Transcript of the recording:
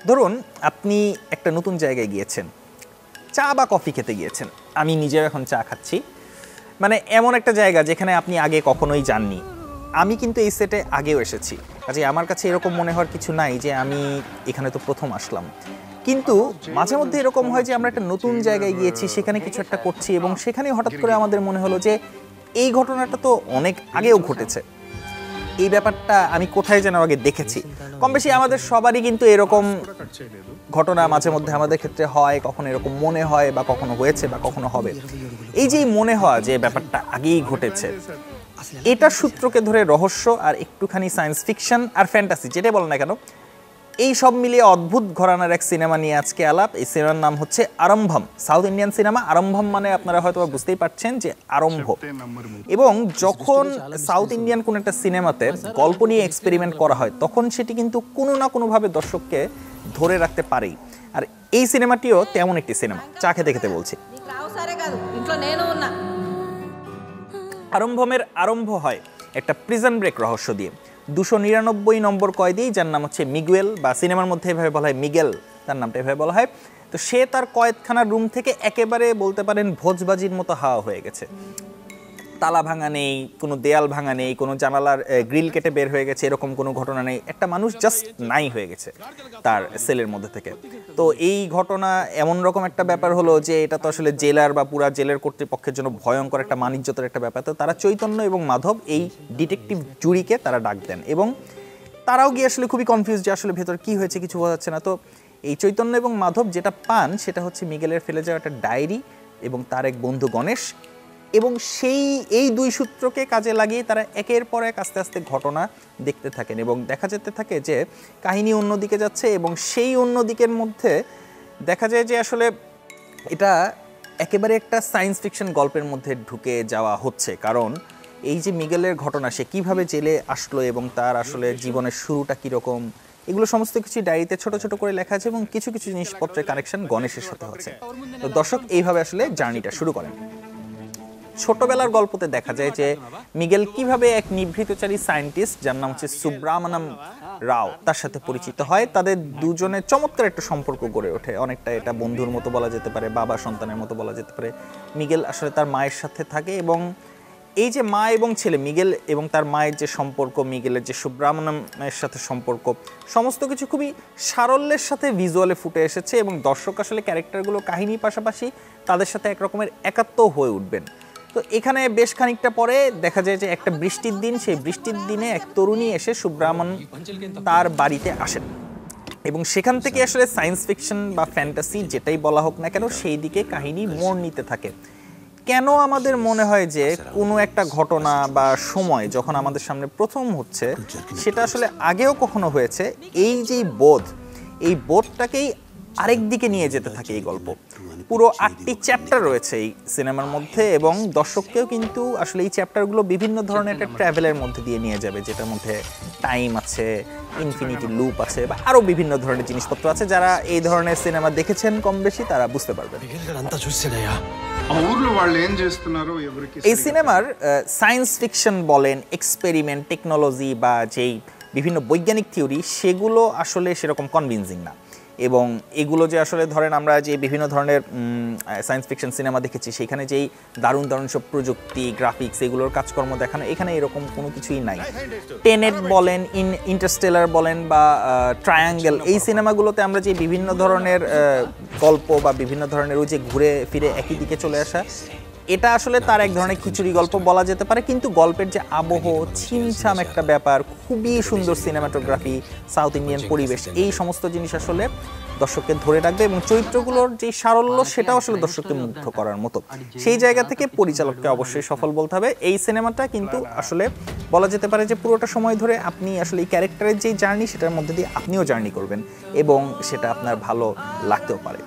ধরুন আপনি একটা নতুন জায়গায় গিয়েছেন, চা বা কফি খেতে গিয়েছেন। আমি নিজেও এখন চা খাচ্ছি। মানে এমন একটা জায়গা যেখানে আপনি আগে কখনোই যাননি। আমি কিন্তু এই সেটে আগেও এসেছি, কাজে আমার কাছে এরকম মনে হওয়ার কিছু নাই যে আমি এখানে তো প্রথম আসলাম। কিন্তু মাঝে মধ্যে এরকম হয় যে আমরা একটা নতুন জায়গায় গিয়েছি, সেখানে কিছু একটা করছি এবং সেখানে হঠাৎ করে আমাদের মনে হলো যে এই ঘটনাটা তো অনেক আগেও ঘটেছে। এই ব্যাপারটা আমি কোথায় যেন আগে দেখেছি। কম বেশি আমাদের সবারই কিন্তু এরকম ঘটনা মাঝে মধ্যে আমাদের ক্ষেত্রে হয়, কখনো এরকম মনে হয় বা কখনো হয়েছে বা কখনো হবে। এই যে মনে হওয়া যে ব্যাপারটা আগেই ঘটেছে, এটা সূত্রকে ধরে রহস্য আর একটুখানি সায়েন্স ফিকশন আর ফ্যান্টাসি যেটাই বলেন না কেন, এই সব মিলিয়ে অদ্ভুত ঘরানার এক সিনেমা নিয়ে আজকে আলাপ। এই সিনেমার নাম হচ্ছে আরম্ভম, সাউথ ইন্ডিয়ান সিনেমা। আরম্ভম মানে আপনারা হয়তো বুঝতেই পারছেন যে আরম্ভ। এবং যখন সাউথ ইন্ডিয়ান কোন একটা সিনেমাতে গল্প নিয়ে এক্সপেরিমেন্ট করা হয়, তখন সেটি কিন্তু কোনো না কোনোভাবে দর্শককে ধরে রাখতে পারেই। আর এই সিনেমাটিও তেমন একটি সিনেমা, চা খেতে খেতে বলছি। আরম্ভমের আরম্ভ হয় একটা প্রিজন ব্রেক রহস্য দিয়ে। 299 নম্বর কয়েদি, যার নাম হচ্ছে মিগুয়েল, বা সিনেমার মধ্যে এভাবে বলা হয় মিগেল, তার নামটা এভাবে বলা হয়। তো সে তার কয়েদখানার রুম থেকে একেবারে বলতে পারেন ভোজবাজির মতো হাওয়া হয়ে গেছে। তালা ভাঙা নেই, কোনো দেয়াল ভাঙা নেই, কোনো জানালার গ্রিল কেটে বের হয়ে গেছে এরকম কোনো ঘটনা নেই। একটা মানুষ জাস্ট নাই হয়ে গেছে তার সেলের মধ্যে থেকে। তো এই ঘটনা এমন রকম একটা ব্যাপার হলো যে এটা তো আসলে জেলার বা পুরা জেলের কর্তৃপক্ষের জন্য ভয়ঙ্কর একটা মানিজ্যতার একটা ব্যাপার। তো তারা চৈতন্য এবং মাধব এই ডিটেকটিভ জুরিকে তারা ডাক দেন এবং তারাও গিয়ে আসলে খুবই কনফিউজ যে আসলে ভেতর কী হয়েছে, কিছু বোঝা যাচ্ছে না। তো এই চৈতন্য এবং মাধব যেটা পান সেটা হচ্ছে মিগেলের ফেলে যাওয়া একটা ডায়েরি এবং তার এক বন্ধু গণেশ। এবং এই দুই সূত্রকে কাজে লাগিয়ে তারা একের পর এক আস্তে আস্তে ঘটনা দেখতে থাকেন এবং দেখা যেতে থাকে যে কাহিনী অন্যদিকে যাচ্ছে। এবং সেই অন্যদিকের মধ্যে দেখা যায় যে আসলে এটা একেবারে একটা সায়েন্স ফিকশন গল্পের মধ্যে ঢুকে যাওয়া হচ্ছে। কারণ এই যে মিগেলের ঘটনা, সে কিভাবে জেলে আসলো এবং তার আসলে জীবনের শুরুটা কীরকম, এগুলো সমস্ত কিছু ডায়েরিতে ছোট ছোট করে লেখা আছে এবং কিছু কিছু জিনিসপত্রের কানেকশন গণেশের সাথে হচ্ছে। তো দর্শক এইভাবে আসলে জার্নিটা শুরু করেন। ছোটবেলার গল্পতে দেখা যায় যে মিগেল কিভাবে এক নিভৃতচারী সায়েন্টিস্ট, যার নাম হচ্ছে সুব্রামানম রাও, তার সাথে পরিচিত হয়। তাদের দুজনের চমৎকার একটা সম্পর্ক গড়ে ওঠে। অনেকটা এটা বন্ধুর মতো বলা যেতে পারে, বাবা সন্তানের মতো বলা যেতে পারে। মিগেল আসলে তার মায়ের সাথে থাকে এবং এই যে মা এবং ছেলে, মিগেল এবং তার মায়ের যে সম্পর্ক, মিগেলের যে সুব্রামানমের সাথে সম্পর্ক, সমস্ত কিছু খুবই সারল্যের সাথে ভিজুয়ালে ফুটে এসেছে এবং দর্শক আসলে ক্যারেক্টারগুলো কাহিনীর পাশাপাশি তাদের সাথে একরকমের একাত্ম হয়ে উঠবেন। তো এখানে বেশ খানিকটা পরে দেখা যায় যে একটা বৃষ্টির দিন, সেই বৃষ্টির দিনে এক তরুণী এসে সুব্রামন তার বাড়িতে আসেন এবং সেখান থেকে আসলে সায়েন্স ফিকশন বা ফ্যান্টাসি যেটাই বলা হোক না কেন, সেই দিকে কাহিনী মোড় নিতে থাকে। কেন আমাদের মনে হয় যে কোনো একটা ঘটনা বা সময় যখন আমাদের সামনে প্রথম হচ্ছে সেটা আসলে আগেও কখনো হয়েছে, এই যে বোধ, এই বোধটাকেই আরেক দিকে নিয়ে যেতে থাকে এই গল্প। পুরো 8টি চ্যাপ্টার রয়েছে এই সিনেমার মধ্যে এবং দর্শককেও কিন্তু আসলে এই চ্যাপ্টারগুলো বিভিন্ন ধরনের একটা ট্রাভেলের মধ্যে দিয়ে নিয়ে যাবে, যেটার মধ্যে টাইম আছে, ইনফিনিটি লুপ আছে বা আরও বিভিন্ন ধরনের জিনিসপত্র আছে। যারা এই ধরনের সিনেমা দেখেছেন কম বেশি তারা বুঝতে পারবেন। এই সিনেমার সায়েন্স ফিকশন বলেন, এক্সপেরিমেন্ট, টেকনোলজি বা যেই বিভিন্ন বৈজ্ঞানিক থিওরি, সেগুলো আসলে সেরকম কনভিন্সিং না। এবং এগুলো যে আসলে ধরেন আমরা যে বিভিন্ন ধরনের সায়েন্স ফিকশন সিনেমা দেখেছি, সেখানে যেই দারুণ দারুণ সব প্রযুক্তি, গ্রাফিক্স, এগুলোর কাজকর্ম দেখানো, এখানে এরকম কোনো কিছুই নাই। টেনেট বলেন, ইন্টারস্টেলার বলেন বা ট্রায়াঙ্গেল, এই সিনেমাগুলোতে আমরা যে বিভিন্ন ধরনের গল্প বা বিভিন্ন ধরনের ওই যে ঘুরে ফিরে একই দিকে চলে আসা, এটা আসলে তার এক ধরনের খিচুড়ি গল্প বলা যেতে পারে। কিন্তু গল্পের যে আবহ, ছিমছাম একটা ব্যাপার, খুবই সুন্দর সিনেমাটোগ্রাফি, সাউথ ইন্ডিয়ান পরিবেশ, এই সমস্ত জিনিস আসলে দর্শককে ধরে রাখবে এবং চরিত্রগুলোর যে সারল্য সেটাও আসলে দর্শককে মুগ্ধ করার মতো। সেই জায়গা থেকে পরিচালককে অবশ্যই সফল বলতে হবে। এই সিনেমাটা কিন্তু আসলে বলা যেতে পারে যে পুরোটা সময় ধরে আপনি আসলে এই ক্যারেক্টারের যে জার্নি, সেটার মধ্যে দিয়ে আপনিও জার্নি করবেন এবং সেটা আপনার ভালো লাগতেও পারে।